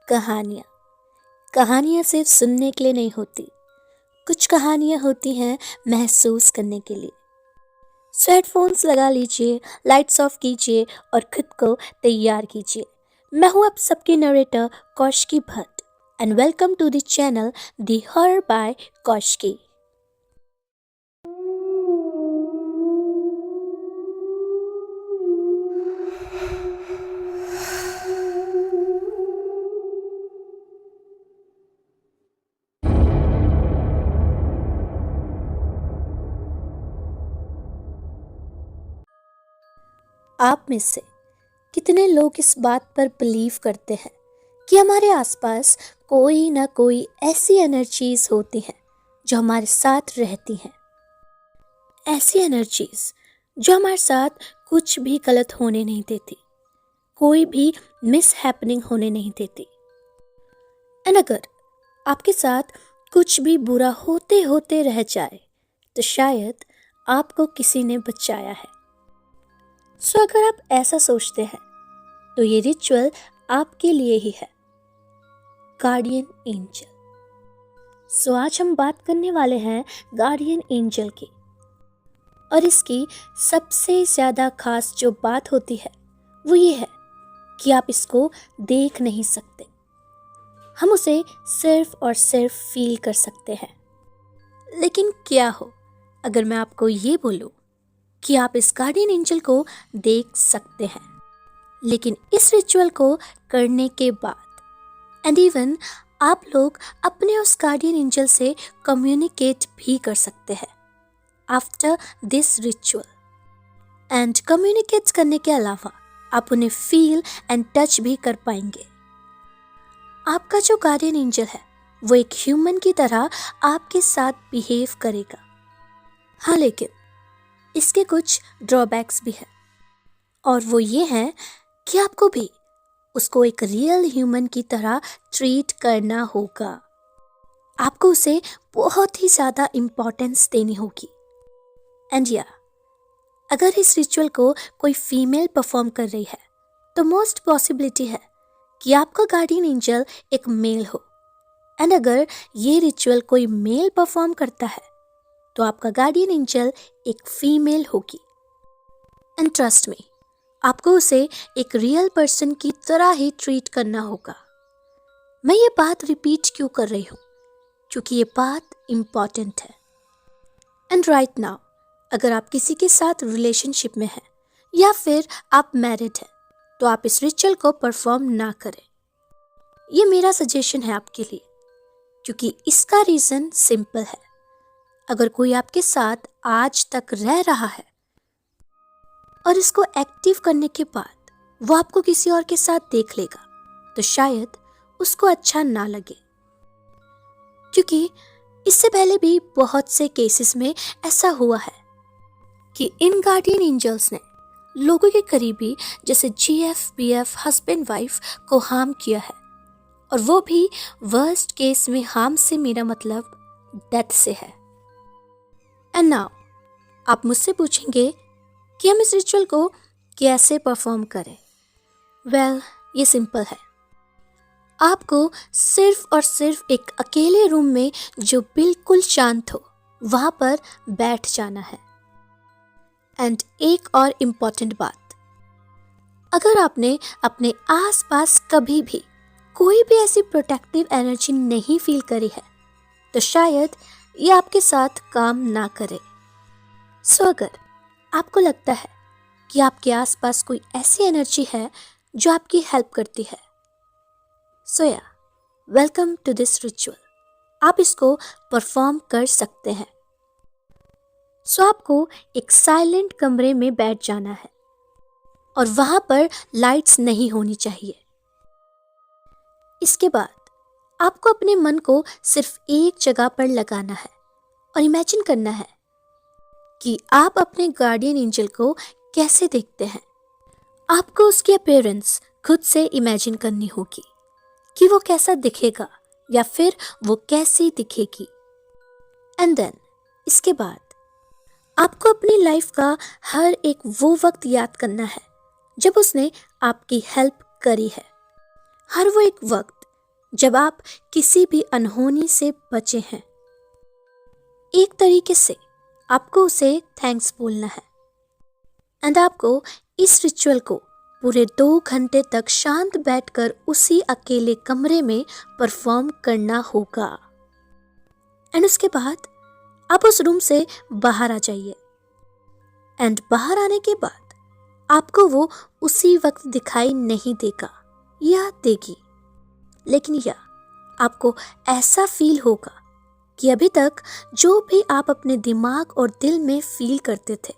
कहानियाँ कहानियाँ सिर्फ सुनने के लिए नहीं होती, कुछ कहानियाँ होती हैं महसूस करने के लिए। सो हेडफोन्स लगा लीजिए, लाइट्स ऑफ कीजिए और खुद को तैयार कीजिए। मैं हूँ आप सबकी narrator Kaushiki Bhatt and welcome to the channel the horror by Kaushiki. आप में से कितने लोग इस बात पर बिलीव करते हैं कि हमारे आसपास कोई ना कोई ऐसी एनर्जीज होती हैं जो हमारे साथ रहती हैं, ऐसी एनर्जीज जो हमारे साथ कुछ भी गलत होने नहीं देती, कोई भी मिस हैपनिंग होने नहीं देती। एंड अगर आपके साथ कुछ भी बुरा होते होते रह जाए तो शायद आपको किसी ने बचाया है। सो अगर आप ऐसा सोचते हैं तो ये रिचुअल आपके लिए ही है, गार्डियन एंजल। सो आज हम बात करने वाले हैं गार्डियन एंजल की, और इसकी सबसे ज़्यादा खास जो बात होती है वो ये है कि आप इसको देख नहीं सकते, हम उसे सिर्फ और सिर्फ फील कर सकते हैं। लेकिन क्या हो अगर मैं आपको ये बोलूं कि आप इस गार्डियन एंजल को देख सकते हैं, लेकिन इस रिचुअल को करने के बाद एंड इवन आप लोग अपने उस गार्डियन एंजल से कम्युनिकेट भी कर सकते हैं after this ritual. And communicate करने के अलावा आप उन्हें फील एंड टच भी कर पाएंगे। आपका जो गार्डियन एंजल है वो एक ह्यूमन की तरह आपके साथ बिहेव करेगा। हाँ, लेकिन इसके कुछ ड्रॉबैक्स भी हैं, और वो ये है कि आपको भी उसको एक रियल ह्यूमन की तरह ट्रीट करना होगा। आपको उसे बहुत ही ज़्यादा इम्पोर्टेंस देनी होगी। एंड या अगर इस रिचुअल को कोई फीमेल परफॉर्म कर रही है तो मोस्ट पॉसिबिलिटी है कि आपका गार्डियन एंजल एक मेल हो। एंड अगर ये रिचुअल कोई मेल परफॉर्म करता है तो आपका गार्डियन एंजल एक फीमेल होगी। एंड ट्रस्ट मी, आपको उसे एक रियल पर्सन की तरह ही ट्रीट करना होगा। मैं ये बात रिपीट क्यों कर रही हूँ? क्योंकि ये बात इम्पॉर्टेंट है। एंड राइट नाउ अगर आप किसी के साथ रिलेशनशिप में हैं या फिर आप मैरिड हैं तो आप इस रिचुअल को परफॉर्म ना करें। ये मेरा सजेशन है आपके लिए, क्योंकि इसका रीज़न सिंपल है। अगर कोई आपके साथ आज तक रह रहा है और इसको एक्टिव करने के बाद वो आपको किसी और के साथ देख लेगा तो शायद उसको अच्छा ना लगे, क्योंकि इससे पहले भी बहुत से केसेस में ऐसा हुआ है कि इन गार्डियन एंजल्स ने लोगों के करीबी जैसे जीएफ, बीएफ, हस्बैंड वाइफ को हार्म किया है, और वो भी वर्स्ट केस में हार्म से मेरा मतलब डेथ से है। एंड नाउ आप मुझसे पूछेंगे कि हम इस रिचुअल को कैसे परफॉर्म करें। वेल, ये सिंपल है। आपको सिर्फ और सिर्फ एक अकेले रूम में जो बिल्कुल शांत हो वहाँ पर बैठ जाना है। एंड एक और इम्पॉर्टेंट बात, अगर आपने अपने आसपास कभी भी कोई भी ऐसी प्रोटेक्टिव एनर्जी नहीं फील करी है तो शायद ये आपके साथ काम ना करे। सो अगर आपको लगता है कि आपके आसपास कोई ऐसी एनर्जी है जो आपकी हेल्प करती है, सो या वेलकम टू दिस रिचुअल। आप इसको परफॉर्म कर सकते हैं। सो आपको एक साइलेंट कमरे में बैठ जाना है और वहां पर लाइट्स नहीं होनी चाहिए। इसके बाद आपको अपने मन को सिर्फ एक जगह पर लगाना है और इमेजिन करना है कि आप अपने गार्डियन एंजल को कैसे देखते हैं। आपको उसकी अपीयरेंस खुद से इमेजिन करनी होगी कि वो कैसा दिखेगा या फिर वो कैसी दिखेगी। एंड देन इसके बाद आपको अपनी लाइफ का हर एक वो वक्त याद करना है जब उसने आपकी हेल्प करी है। हर वो एक वक्त जब आप किसी भी अनहोनी से बचे हैं। एक तरीके से आपको उसे थैंक्स बोलना है एंड आपको इस रिचुअल को पूरे 2 घंटे तक शांत बैठकर उसी अकेले कमरे में परफॉर्म करना होगा। एंड उसके बाद आप उस रूम से बाहर आ जाइए एंड बाहर आने के बाद आपको वो उसी वक्त दिखाई नहीं देगा या देगी, लेकिन या आपको ऐसा फील होगा कि अभी तक जो भी आप अपने दिमाग और दिल में फील करते थे,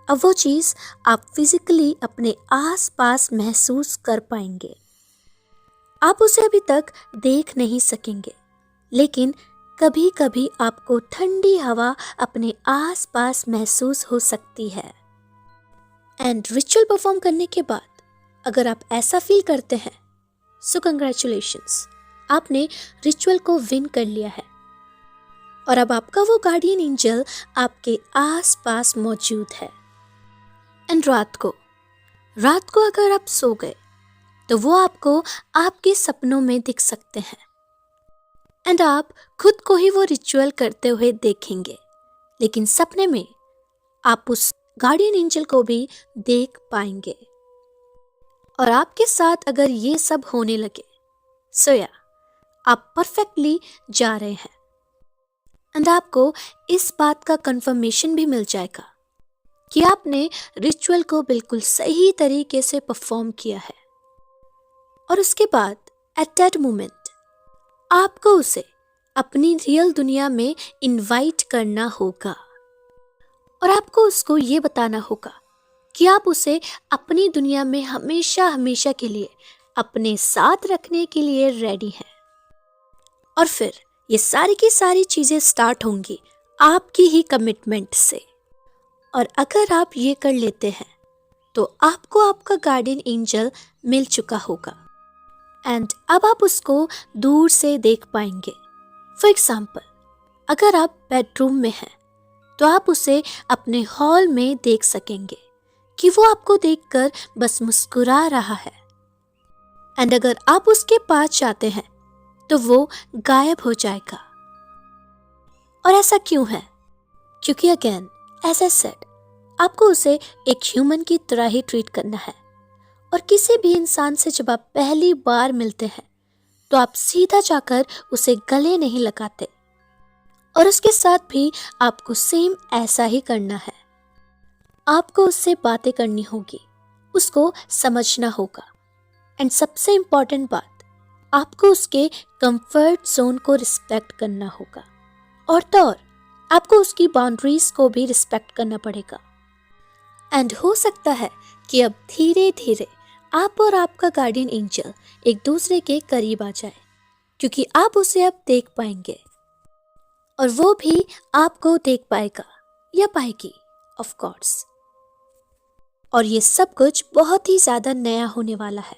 अब वो चीज़ आप फिजिकली अपने आसपास महसूस कर पाएंगे। आप उसे अभी तक देख नहीं सकेंगे, लेकिन कभी कभी आपको ठंडी हवा अपने आसपास महसूस हो सकती है। एंड रिचुअल परफॉर्म करने के बाद अगर आप ऐसा फील करते हैं, सो कंग्रेचुलेशंस, आपने रिचुअल को विन कर लिया है और अब आपका वो गार्डियन एंजल आपके आसपास मौजूद है। एंड रात को अगर आप सो गए तो वो आपको आपके सपनों में दिख सकते हैं एंड आप खुद को ही वो रिचुअल करते हुए देखेंगे, लेकिन सपने में आप उस गार्डियन एंजल को भी देख पाएंगे। और आपके साथ अगर ये सब होने लगे, सो या आप परफेक्टली जा रहे हैं एंड आपको इस बात का कंफर्मेशन भी मिल जाएगा कि आपने रिचुअल को बिल्कुल सही तरीके से परफॉर्म किया है। और उसके बाद एट दैट मोमेंट आपको उसे अपनी रियल दुनिया में इनवाइट करना होगा और आपको उसको ये बताना होगा कि आप उसे अपनी दुनिया में हमेशा हमेशा के लिए अपने साथ रखने के लिए रेडी हैं। और फिर ये सारी की सारी चीजें स्टार्ट होंगी आपकी ही कमिटमेंट से। और अगर आप ये कर लेते हैं तो आपको आपका गार्डियन एंजल मिल चुका होगा एंड अब आप उसको दूर से देख पाएंगे। फॉर एग्जाम्पल, अगर आप बेडरूम में हैं तो आप उसे अपने हॉल में देख सकेंगे कि वो आपको देखकर बस मुस्कुरा रहा है। एंड अगर आप उसके पास जाते हैं तो वो गायब हो जाएगा। और ऐसा क्यों है? क्योंकि अगेन एज आई सेड, आपको उसे एक ह्यूमन की तरह ही ट्रीट करना है। और किसी भी इंसान से जब आप पहली बार मिलते हैं तो आप सीधा जाकर उसे गले नहीं लगाते और उसके साथ भी आपको सेम ऐसा ही करना है। आपको उससे बातें करनी होगी, उसको समझना होगा एंड सबसे इम्पॉर्टेंट बात, आपको उसके कंफर्ट जोन को रिस्पेक्ट करना होगा और तो और आपको उसकी बाउंड्रीज को भी रिस्पेक्ट करना पड़ेगा। एंड हो सकता है कि अब धीरे धीरे आप और आपका गार्डियन एंजल एक दूसरे के करीब आ जाए, क्योंकि आप उसे अब देख पाएंगे और वो भी आपको देख पाएगा या पाएगी, ऑफ कोर्स। और ये सब कुछ बहुत ही ज्यादा नया होने वाला है।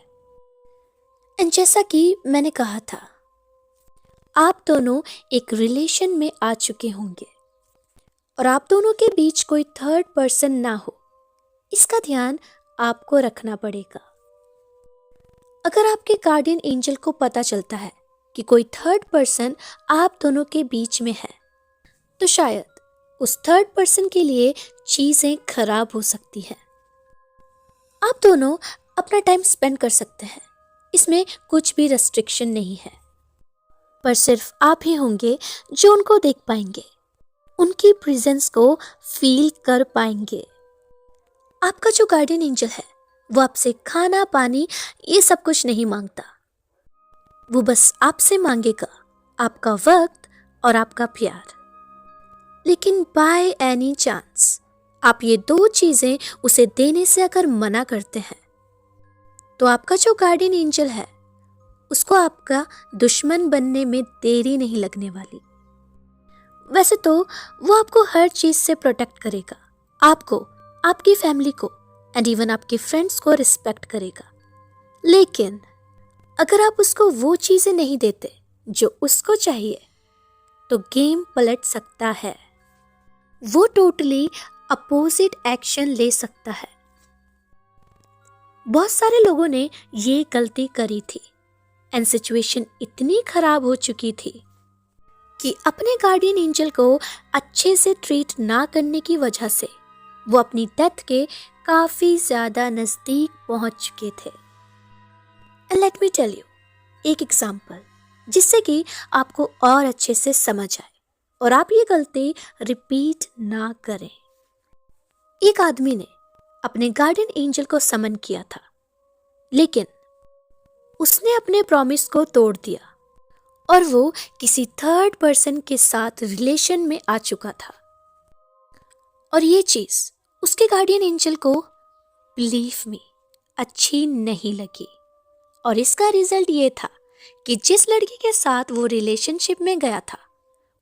एंड जैसा कि मैंने कहा था, आप दोनों एक रिलेशन में आ चुके होंगे और आप दोनों के बीच कोई थर्ड पर्सन ना हो, इसका ध्यान आपको रखना पड़ेगा। अगर आपके गार्डियन एंजल को पता चलता है कि कोई थर्ड पर्सन आप दोनों के बीच में है, तो शायद उस थर्ड पर्सन के लिए चीजें खराब हो सकती हैं। आप दोनों अपना टाइम स्पेंड कर सकते हैं, इसमें कुछ भी रेस्ट्रिक्शन नहीं है, पर सिर्फ आप ही होंगे जो उनको देख पाएंगे, उनकी प्रेजेंस को फील कर पाएंगे। आपका जो गार्डियन एंजल है वो आपसे खाना पानी ये सब कुछ नहीं मांगता, वो बस आपसे मांगेगा आपका वक्त और आपका प्यार। लेकिन बाय एनी चांस आप ये 2 चीजें उसे देने से अगर मना करते हैं तो आपका जो गार्डियन एंजल है उसको आपका दुश्मन बनने में देरी नहीं लगने वाली। वैसे तो वो आपको हर चीज से प्रोटेक्ट करेगा, आपको, आपकी फैमिली को एंड इवन आपके फ्रेंड्स को रिस्पेक्ट करेगा, लेकिन अगर आप उसको वो चीजें नहीं देते जो उसको चाहिए तो गेम पलट सकता है। वो टोटली अपोजिट एक्शन ले सकता है। बहुत सारे लोगों ने ये गलती करी थी एंड सिचुएशन इतनी खराब हो चुकी थी कि अपने गार्डियन एंजल को अच्छे से ट्रीट ना करने की वजह से वो अपनी डेथ के काफी ज्यादा नजदीक पहुंच चुके थे। And let me tell you एक एग्जांपल जिससे कि आपको और अच्छे से समझ आए और आप ये गलती रिपीट ना करें। एक आदमी ने अपने गार्डियन एंजल को समन किया था, लेकिन उसने अपने प्रॉमिस को तोड़ दिया और वो किसी थर्ड पर्सन के साथ रिलेशन में आ चुका था। और ये चीज उसके गार्डियन एंजल को, बिलीव मी, अच्छी नहीं लगी। और इसका रिजल्ट ये था कि जिस लड़की के साथ वो रिलेशनशिप में गया था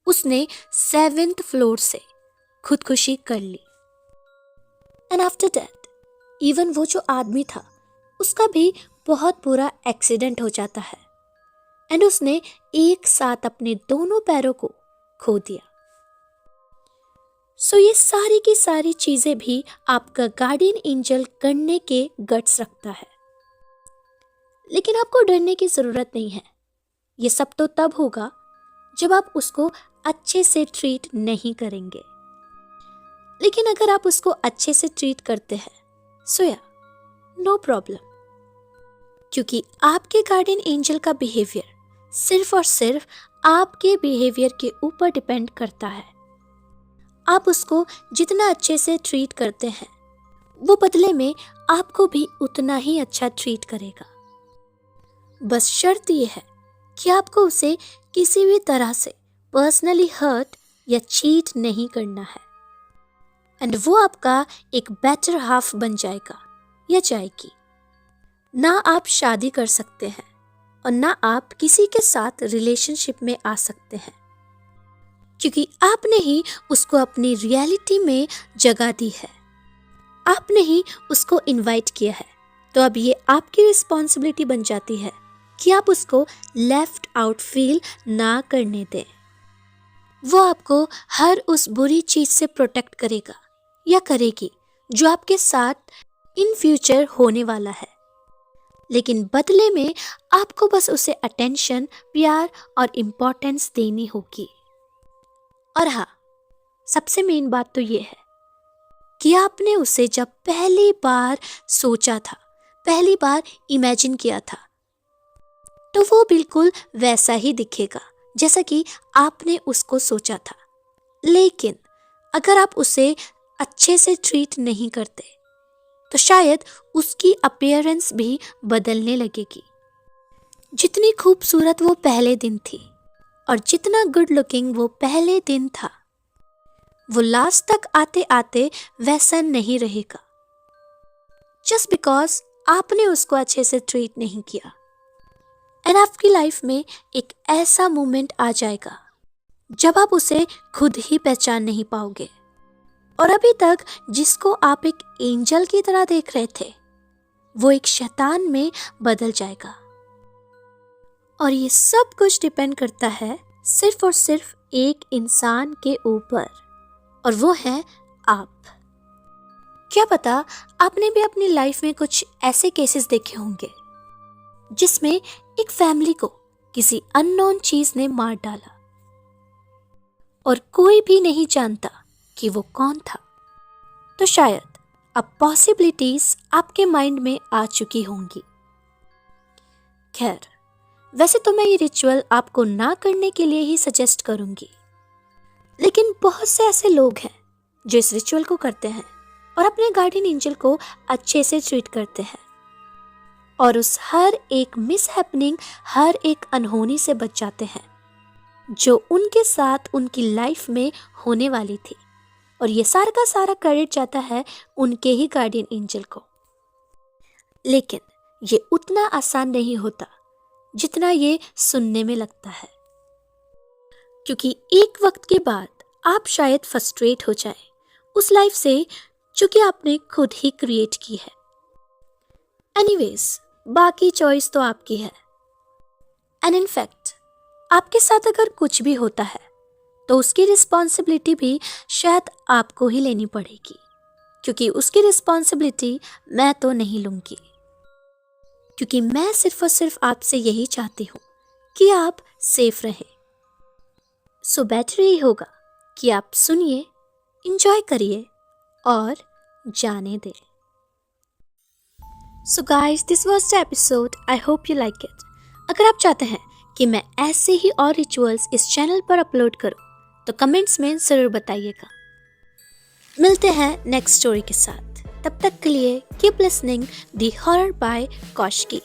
उसने 7th फ्लोर से खुदकुशी कर ली। एंड आफ्टर दैट इवन वो जो आदमी था उसका भी बहुत बुरा एक्सीडेंट हो जाता है एंड उसने एक साथ अपने दोनों पैरों को खो दिया। सो ये सारी की सारी चीजें भी आपका गार्डियन एंजल करने के गट्स रखता है, लेकिन आपको डरने की जरूरत नहीं है। ये सब तो तब होगा जब आप उसको अच्छे से ट्रीट नहीं करेंगे। लेकिन अगर आप उसको अच्छे से ट्रीट करते हैं सो या नो प्रॉब्लम, क्योंकि आपके गार्डियन एंजल का बिहेवियर सिर्फ और सिर्फ आपके बिहेवियर के ऊपर डिपेंड करता है। आप उसको जितना अच्छे से ट्रीट करते हैं वो बदले में आपको भी उतना ही अच्छा ट्रीट करेगा। बस शर्त यह है कि आपको उसे किसी भी तरह से पर्सनली हर्ट या चीट नहीं करना है एंड वो आपका एक बेटर हाफ बन जाएगा या जाएगी। ना आप शादी कर सकते हैं और ना आप किसी के साथ रिलेशनशिप में आ सकते हैं, क्योंकि आपने ही उसको अपनी रियलिटी में जगह दी है, आपने ही उसको इनवाइट किया है। तो अब ये आपकी रिस्पॉन्सिबिलिटी बन जाती है कि आप उसको लेफ्ट आउट फील ना करने दें। वो आपको हर उस बुरी चीज से प्रोटेक्ट करेगा या करेगी जो आपके साथ इन फ्यूचर होने वाला है, लेकिन बदले में आपको बस उसे अटेंशन, प्यार और इम्पोर्टेंस देनी होगी। और हाँ, सबसे मेन बात तो ये है कि आपने उसे जब पहली बार सोचा था, पहली बार इमेजिन किया था, तो वो बिल्कुल वैसा ही दिखेगा जैसा कि आपने उसको सोचा था। लेकिन अगर आप उसे अच्छे से ट्रीट नहीं करते तो शायद उसकी अपीयरेंस भी बदलने लगेगी। जितनी खूबसूरत वो पहले दिन थी और जितना गुड लुकिंग वो पहले दिन था, वो लास्ट तक आते आते वैसा नहीं रहेगा, जस्ट बिकॉज आपने उसको अच्छे से ट्रीट नहीं किया। एंड आपकी लाइफ में एक ऐसा मोमेंट आ जाएगा जब आप उसे खुद ही पहचान नहीं पाओगे और अभी तक जिसको आप एक एंजल की तरह देख रहे थे वो एक शैतान में बदल जाएगा। और ये सब कुछ डिपेंड करता है सिर्फ और सिर्फ एक इंसान के ऊपर, और वो है आप। क्या पता आपने भी अपनी लाइफ में कुछ ऐसे केसेस देखे होंगे जिसमें एक फैमिली को किसी अननोन चीज ने मार डाला और कोई भी नहीं जानता कि वो कौन था। तो शायद अब पॉसिबिलिटीज आपके माइंड में आ चुकी होंगी। खैर, वैसे तो मैं ये रिचुअल आपको ना करने के लिए ही सजेस्ट करूंगी, लेकिन बहुत से ऐसे लोग हैं जो इस रिचुअल को करते हैं और अपने गार्डियन एंजल को अच्छे से ट्रीट करते हैं और उस हर एक मिस हैपनिंग, हर एक अनहोनी से बच जाते हैं जो उनके साथ उनकी लाइफ में होने वाली थी। और ये सारा का सारा क्रेडिट जाता है उनके ही गार्डियन एंजल को। लेकिन ये उतना आसान नहीं होता जितना ये सुनने में लगता है, क्योंकि एक वक्त के बाद आप शायद फ्रस्ट्रेट हो जाए उस लाइफ से जो कि आपने खुद ही क्रिएट की है। एनीवेज, बाकी चॉइस तो आपकी है। एंड इन फैक्ट आपके साथ अगर कुछ भी होता है तो उसकी रिस्पॉन्सिबिलिटी भी शायद आपको ही लेनी पड़ेगी, क्योंकि उसकी रिस्पॉन्सिबिलिटी मैं तो नहीं लूंगी। क्योंकि मैं सिर्फ और सिर्फ आपसे यही चाहती हूँ कि आप सेफ रहें। सो बेटर ही होगा कि आप सुनिए, इंजॉय करिए और जाने दें। So guys, this was the episode. I hope you like it. अगर आप चाहते हैं कि मैं ऐसे ही और रिचुअल्स इस चैनल पर अपलोड करूं तो कमेंट्स में ज़रूर बताइएगा। मिलते हैं नेक्स्ट स्टोरी के साथ। तब तक के लिए keep listening the horror by Kaushiki.